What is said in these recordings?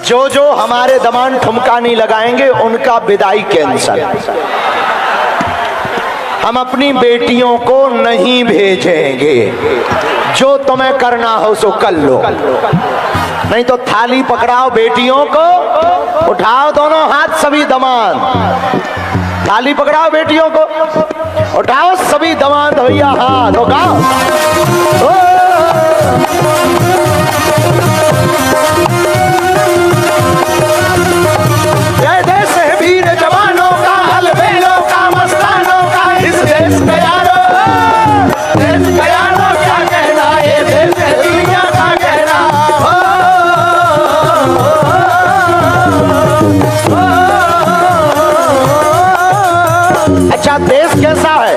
जो जो हमारे दमान ठुमका नहीं लगाएंगे उनका विदाई कैंसल। हम अपनी बेटियों को नहीं भेजेंगे। जो तुम्हें करना हो सो कर लो, नहीं तो थाली पकड़ाओ बेटियों को, उठाओ दोनों हाथ सभी दमाद, थाली पकड़ाओ बेटियों को, उठाओ सभी दमाद भैया हाथ उठाओ। जय देश है वीर जवानों का, अलबेलों का, मस्तानों का, इस देश का यारो, देश का यारो क्या कहना, ये देश है दुनिया का कहना। अच्छा देश कैसा है?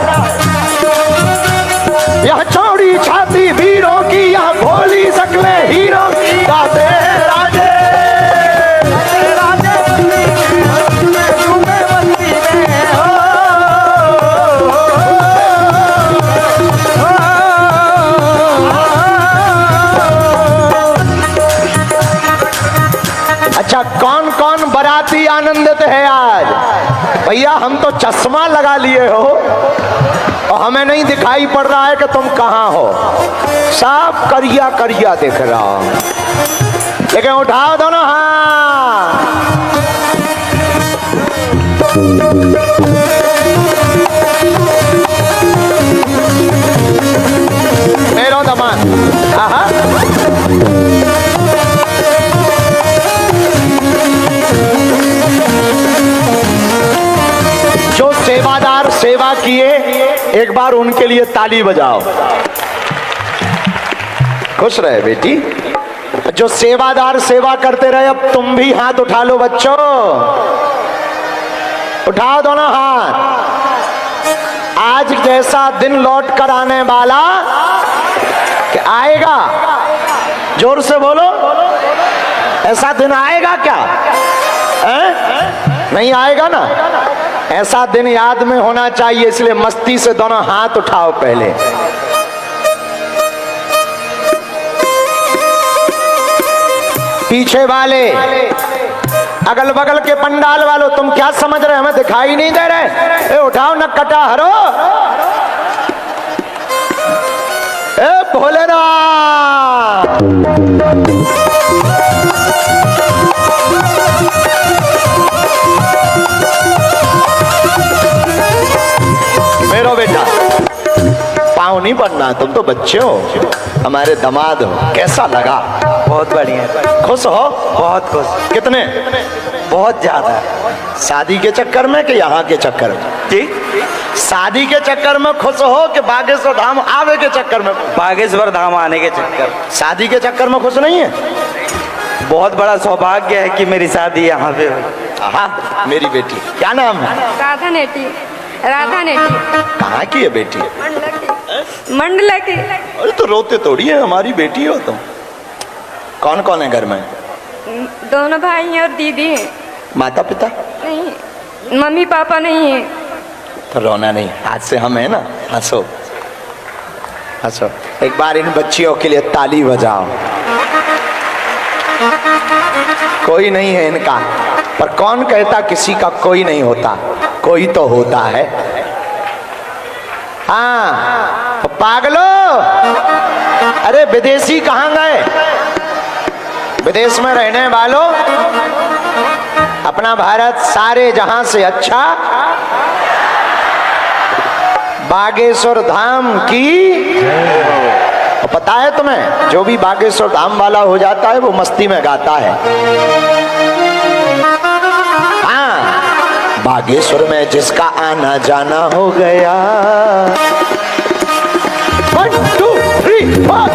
यह चौड़ी छाती वीरों की, यह भोली शक्लें हीरों की, गाते राजे अच्छा कौन कौन बाराती आनंदित है आज? भैया हम तो चश्मा लगा लिए हो और हमें नहीं दिखाई पड़ रहा है कि तुम कहां हो, साफ करिया करिया दिख रहा हो, लेकिन उठाओ दोनों हाथ। मेरो दमान जो सेवादार सेवा किए, एक बार उनके लिए ताली बजाओ। खुश रहे बेटी। जो सेवादार सेवा करते रहे, अब तुम भी हाथ उठा लो बच्चों, उठाओ दोनों हाथ। आज जैसा दिन लौट कर आने वाला कि आएगा, जोर से बोलो, ऐसा दिन आएगा क्या? नहीं आएगा ना? ऐसा दिन याद में होना चाहिए, इसलिए मस्ती से दोनों हाथ उठाओ पहले। पीछे वाले, अगल बगल के पंडाल वालों, तुम क्या समझ रहे, हमें दिखाई नहीं दे रहे? ए उठाओ न कटा हरो, ए भोलेनाथ। मेरो बेटा पाँव नहीं पड़ना, तुम तो बच्चे हो, हमारे दामाद हो। कैसा लगा? बहुत बढ़िया। खुश हो? बहुत खुश। कितने? बहुत ज्यादा। शादी के चक्कर में कि यहाँ के चक्कर में? जी, शादी के चक्कर में खुश हो कि बागेश्वर धाम आवे के चक्कर में? बागेश्वर धाम आने के चक्कर। शादी के चक्कर में खुश नहीं है? बहुत बड़ा सौभाग्य है कि मेरी शादी यहाँ पे हुई। हाँ मेरी बेटी, क्या नाम है? राधा नेटी। राधा नेटी। कहाँ की है बेटी? मंडला की। अरे तो रोते थोड़ी है, हमारी बेटी हो तुम। कौन कौन है घर में? दोनों भाई हैं और दीदी हैं। माता पिता नहीं, मम्मी पापा नहीं है। तो रोना नहीं, आज से हम है ना, हंसो हंसो। एक बार इन बच्चियों के लिए ताली बजाओ। कोई नहीं है इनका, पर कौन कहता किसी का कोई नहीं होता? कोई तो होता है। हाँ तो पागलो, अरे विदेशी कहाँ गए? विदेश में रहने वालों, अपना भारत सारे जहां से अच्छा बागेश्वर धाम की। पता है तुम्हें, जो भी बागेश्वर धाम वाला हो जाता है वो मस्ती में गाता है। हाँ, बागेश्वर में जिसका आना जाना हो गया। 1 2 3 4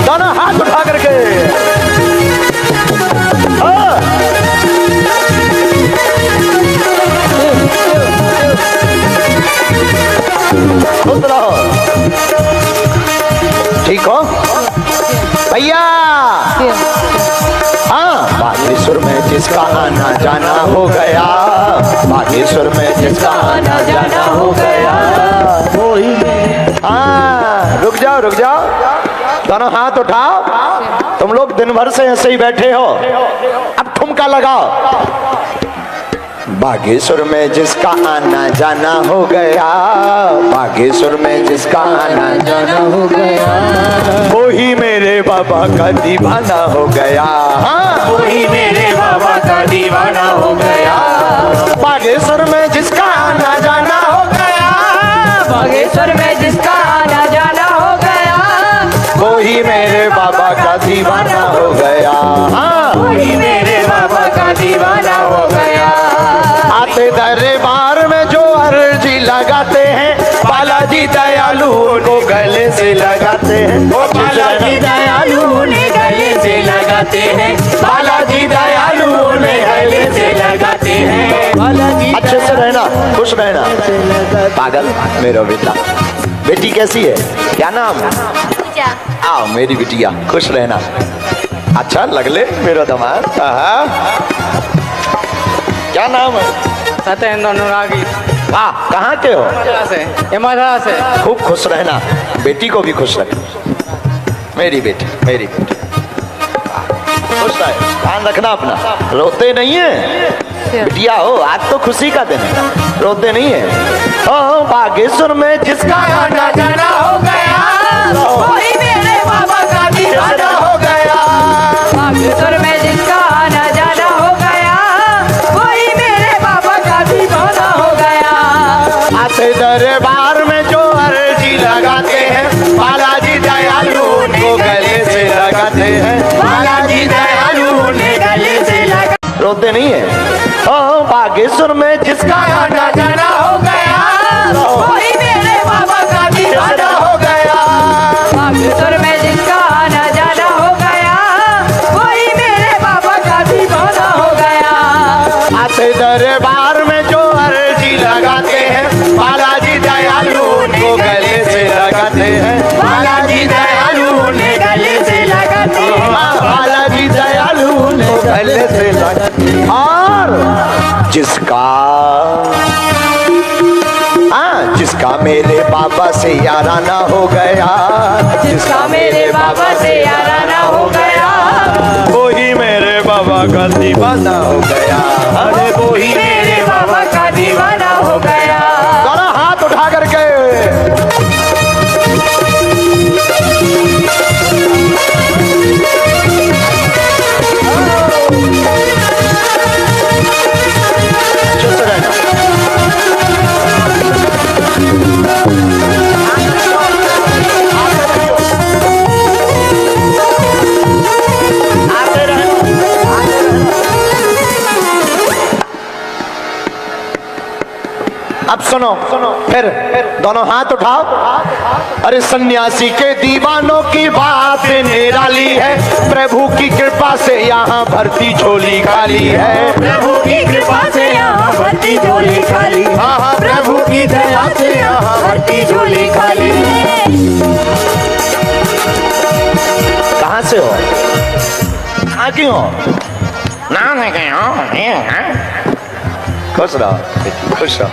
दोनों हाथ उठा करके। ठीक हो भैया? हाँ, बागेश्वर में जिसका आना जाना हो गया, बागेश्वर में जिसका आना जाना हो गया। हाँ रुक जाओ रुक जाओ, दोनों हाथ उठाओ। तुम लोग दिन भर से ऐसे ही बैठे हो, अब ठुमका लगाओ। बागेश्वर में जिसका आना जाना हो गया, बागेश्वर में जिसका आना जाना हो गया, वही मेरे बाबा का दीवाना हो गया। हाँ, वही मेरे बाबा का दीवाना हो गया। बागेश्वर में जिसका आना जाना हो गया, बागेश्वर में जिसका आना जाना हो गया, वही मेरे बाबा का दीवाना हो गया। हाँ, वही मेरे बाबा का दीवाना हो गया। आते दरबार में जो अर्जी लगाते हैं, बालाजी दयालु उनको गले से लगाते हैं। वो बालाजी दयालु उन्हें गले से लगाते हैं, बालाजी दयालु उन्हें गले से लगाते हैं। बालाजी अच्छे से रहना, खुश रहना। पागल मेरा बेटा, बेटी कैसी है, क्या नाम है? आओ मेरी बिटिया, खुश रहना। अच्छा लगले मेरा दामाद। क्या नाम है? सत्येंद्र अनुरागी। वाह, कहाँ के हो? मद्रास से। खूब खुश रहना, बेटी को भी खुश रख। मेरी बेटी, मेरी बेटी खुश रहे, ध्यान रखना अपना। रोते नहीं है बिटिया हो, आज तो खुशी का दिन है, रोते नहीं है। ओ बागेश्वर में जिसका आना जाना हो गया, वही मेरे बाबा का दीवाना हो गया। बागेश्वर में जिसका आना जाना हो गया, वही मेरे बाबा का दीवाना हो गया। आते दरबार में जो अर्जी लगाते हैं, बालाजी दयालु उनको गले से लगाते हैं, बालाजी दयालु उन्हें गले से लगा। रोते नहीं है। ओ बागेश्वर में जिसका आना जाना हो गया, वही मेरे बाबा का दीवाना हो गया। बागेश्वर में जिसका आना जाना हो गया, वही मेरे बाबा का दीवाना हो गया। आते दरबार में जो अर्जी लगाते हैं, बालाजी दयालु उनको गले से लगाते हैं, बालाजी दयालु उन्हें गले से लगाते हैं। बालाजी दयालु उनको गले से लगाते हैं। और जिसका मेरे बाबा से याराना हो गया, जिसका मेरे बाबा से याराना हो गया, वही मेरे बाबा का दीवाना हो गया। अरे वही मेरे बाबा का दीवाना हो गया। दोनों हाथ उठा करके चुप रहना। आते रहना। अब सुनो फिर दोनों हाथ उठाओ। अरे सन्यासी के दीवानों की बात निराली है, प्रभु की कृपा से यहाँ भर्ती झोली खाली है। प्रभु की कृपा से यहाँ भर्ती झोली खाली। हाँ हाँ, प्रभु की दया से यहाँ भर्ती झोली खाली। कहाँ से हो, कहाँ की हो? नाम है क्या? खुश रहो बेटी, खुश रहो।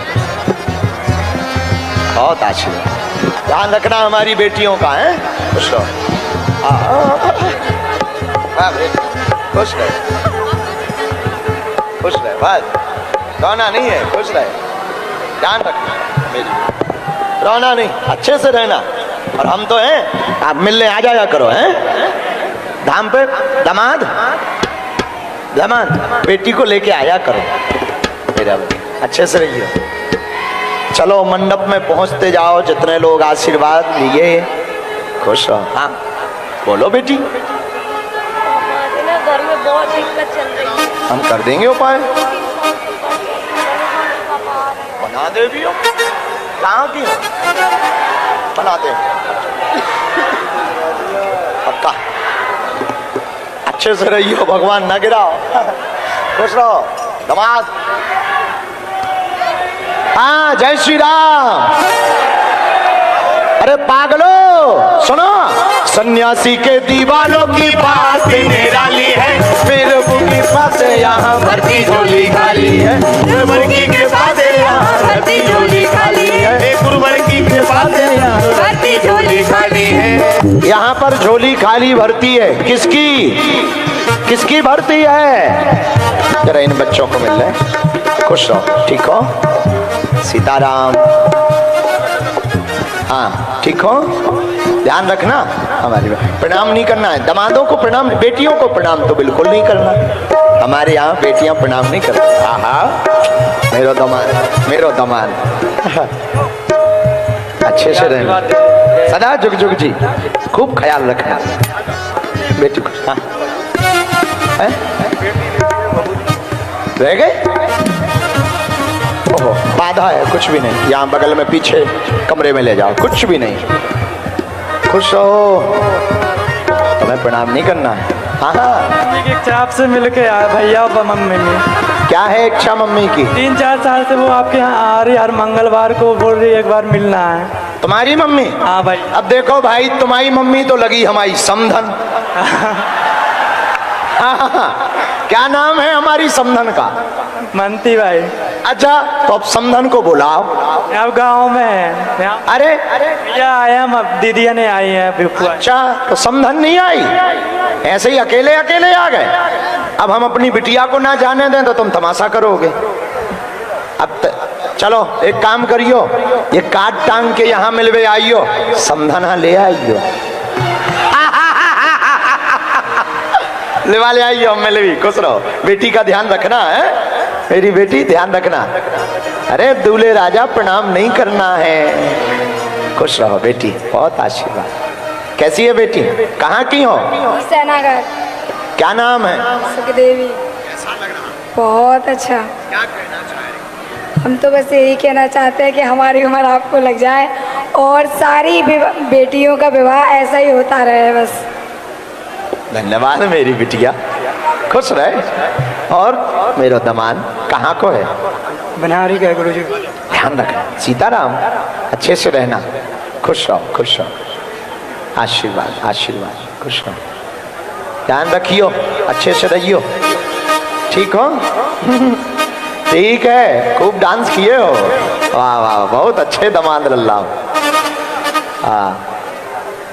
बहुत आशीर्वाद, ध्यान रखना हमारी बेटियों का है। खुश रहो। वाह बेटी, खुश रहे, खुश रहे, बस रोना नहीं है, खुश रहे, ध्यान रखना मेरी, रोना नहीं, अच्छे से रहना। और हम तो हैं, आप मिलने आ जाया करो हैं धाम पे। दामाद दामाद बेटी को लेके आया करो मेरा, अच्छे से रहिए। चलो मंडप में पहुंचते जाओ, जितने लोग आशीर्वाद लिए खुश रहो। हाँ बोलो बेटी। घर में बहुत दिक्कत चल रही है। हम कर देंगे उपाय, बना दे भी हो। कहाँ की हो? बनाते हैं पक्का। अच्छे से रहियो, भगवान न गिराओ, खुश रहो। दामाद हाँ, जय श्री राम। अरे पागलो सुनो, सन्यासी के दीवानों की बात निराली है, प्रभु की कृपा से यहाँ भर्ती झोली खाली है, प्रभु की कृपा से यहाँ भर्ती झोली खाली है। गुरुवर की कृपा से भरती झोली खाली है। यहाँ पर झोली खाली भरती है, किसकी किसकी भरती है? जरा इन बच्चों को मिल रहे, खुश रहो, ठीक हो? सीताराम। हाँ ठीक हो, ध्यान रखना। हमारी प्रणाम नहीं करना है, दामादों को प्रणाम, बेटियों को प्रणाम तो बिल्कुल नहीं करना। हमारे यहाँ बेटियां प्रणाम नहीं करती। हाँ मेरो दामाद, मेरो दामाद अच्छे से रहना, सदा जुग जुग जी, खूब ख्याल रखना बेटी को। हाँ हैं? रह गए? ओहो, बाधा है, कुछ भी नहीं, यहाँ बगल में पीछे कमरे में ले जाओ, कुछ भी नहीं, खुश रहो, तुम्हें प्रणाम नहीं करना है। हाँ हाँ, एक इच्छा आपसे मिल के आया भैया और मम्मी में। क्या है इच्छा मम्मी की? 3-4 साल से वो आपके यहाँ आ रही, हर मंगलवार को बोल रही एक बार मिलना है। तुम्हारी मम्मी? हाँ भाई। अब देखो भाई, तुम्हारी मम्मी तो लगी हमारी समधन। हाँ, क्या नाम है हमारी समधन का? मनती भाई। अच्छा, तो अब समधन को बुलाओ। अब गाँव में है। अरे भैया आए हम, अब दीदिया ने आई है बुआ। अच्छा, तो समधन नहीं आई, ऐसे ही अकेले अकेले आ गए। अब हम अपनी बिटिया को ना जाने दें तो तुम तमाशा करोगे। अब चलो एक काम करियो, ये काट टांग के यहाँ मिलवे आइयो, समधना ले आइयो। ले आइयो, मिलवी, खुश रहो। बेटी का ध्यान रखना है, मेरी बेटी ध्यान रखना। अरे दूल्हे राजा प्रणाम नहीं करना है, खुश रहो बेटी, बहुत आशीर्वाद। कैसी है बेटी, कहाँ की हो? सेनागढ़। क्या नाम है? सुखदेवी। बहुत अच्छा। हम तो बस यही कहना चाहते हैं कि हमारी उम्र आपको लग जाए और सारी बेटियों का विवाह ऐसा ही होता रहे बस। धन्यवाद मेरी बिटिया, खुश रहे। और मेरा दामाद कहाँ को है? बनारी का गुरु जी। ध्यान रखना, सीताराम, अच्छे से रहना, खुश रहो, खुश रहो। आशीर्वाद आशीर्वाद, खुश रहो, ध्यान रखियो, अच्छे से रहियो, ठीक हो? ठीक है, खूब डांस किए हो, वाह वाह, बहुत अच्छे दामाद लल्ला। हाँ,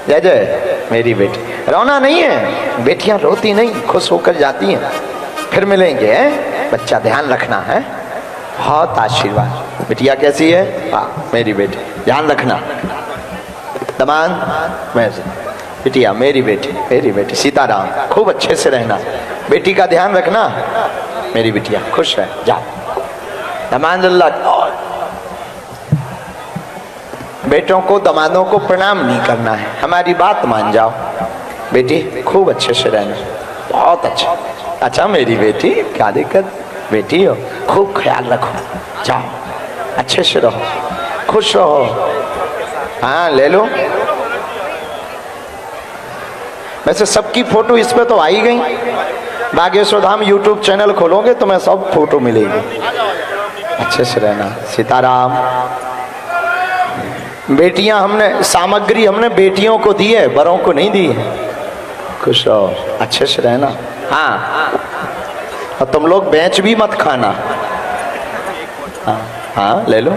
जय जय मेरी बेटी। रोना नहीं है, बेटियां रोती नहीं, खुश होकर जाती हैं। फिर मिलेंगे, हैं? बच्चा ध्यान रखना है, बहुत आशीर्वाद। बिटिया कैसी है? हाँ मेरी बेटी, ध्यान रखना। दामाद मैं, बिटिया मेरी बेटी सीताराम, खूब अच्छे से रहना, बेटी का ध्यान रखना मेरी बिटिया, खुश रहे, जाओ। दामाद अल्लाह, बेटों को दामादों को प्रणाम नहीं करना है, हमारी बात मान जाओ बेटी, खूब अच्छे से रहना, बहुत अच्छा। अच्छा मेरी बेटी, क्या दिक्कत, बेटी हो, खूब ख्याल रखो, जाओ अच्छे से रहो, खुश रहो। हाँ ले लो, वैसे सबकी फोटो इस पे तो आ ही गई। बागेश्वर धाम यूट्यूब चैनल खोलोगे तो मैं सब फोटो मिलेगी, अच्छे से रहना। सीताराम। बेटियां हमने, सामग्री हमने बेटियों को दी है, बड़ों को नहीं दी है, खुश रहो, अच्छे से रहना। हाँ, और तुम लोग बेच भी मत खाना। हाँ हाँ ले लो।